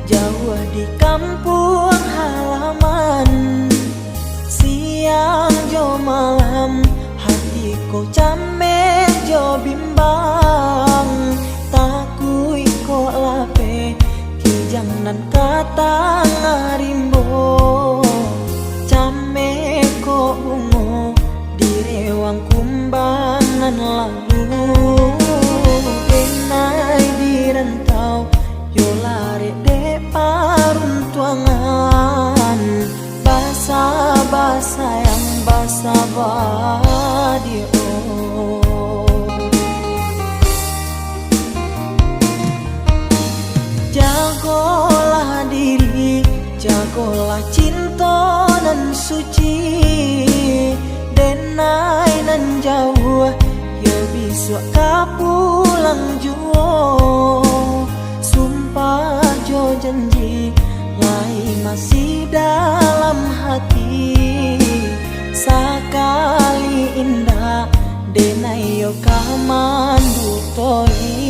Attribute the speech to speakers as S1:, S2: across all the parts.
S1: jauh di kampung halaman. Siang jo malam hatiku camek jo bimbang, takui ko lape kijang nan kata ngarimbo. Camek ko bungo di rewang kumbangan lalu. Denai di rantau yo lari de paruntuangan, basa-basa yang basa badio. Jagolah diri, jagolah cinta nan suci. Denai nan jauh yo bisa kapulang juo. Sumpah jo janji lai masih dalam hati. Sakali indah denai yo kamandu toi.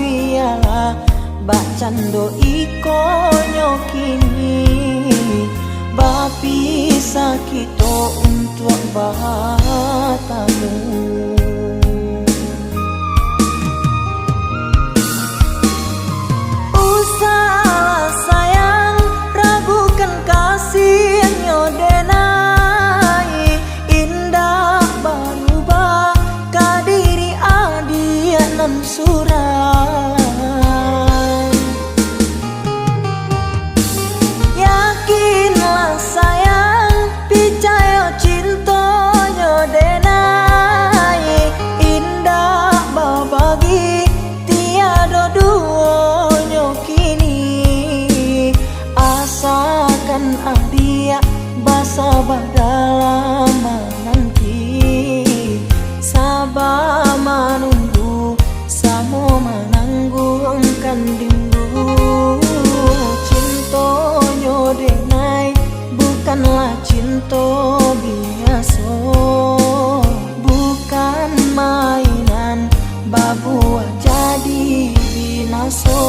S1: Biarlah bacando iko nyokini, bapi sakito untuk bahatamu. Usahlah sayang ragukan kasih nyodenai. Indah berubah kadiri adia nan surai. Yakinlah sayang picayo cinta nyodenai. Indah babagi tiada duo nyokini. Asakan adia basa dalam nanti. Sabar menunggu samo menanggungkan rindu. Cinta nyodenai bukanlah cinta biasa, bukan mainan babuah jadi binaso.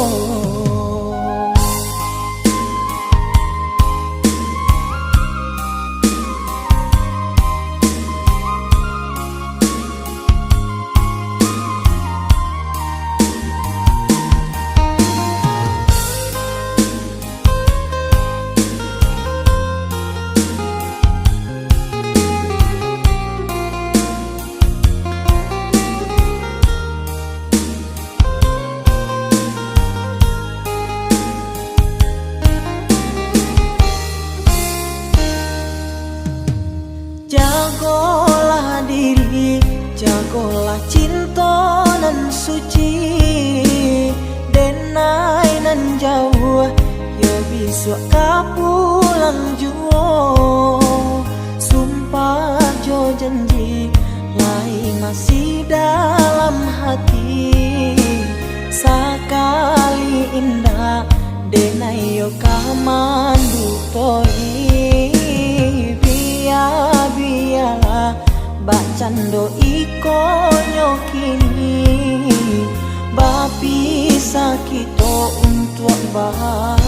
S1: Jagolah diri, jagolah cinta nan suci. Denai nan jauh yo bisa kapulang juo. Sumpah jo janji lai masih dalam hati. Sakali indah denai yo kamandu toi. Biarlah bacando iko nyokini, bapi sakito untuk bahas.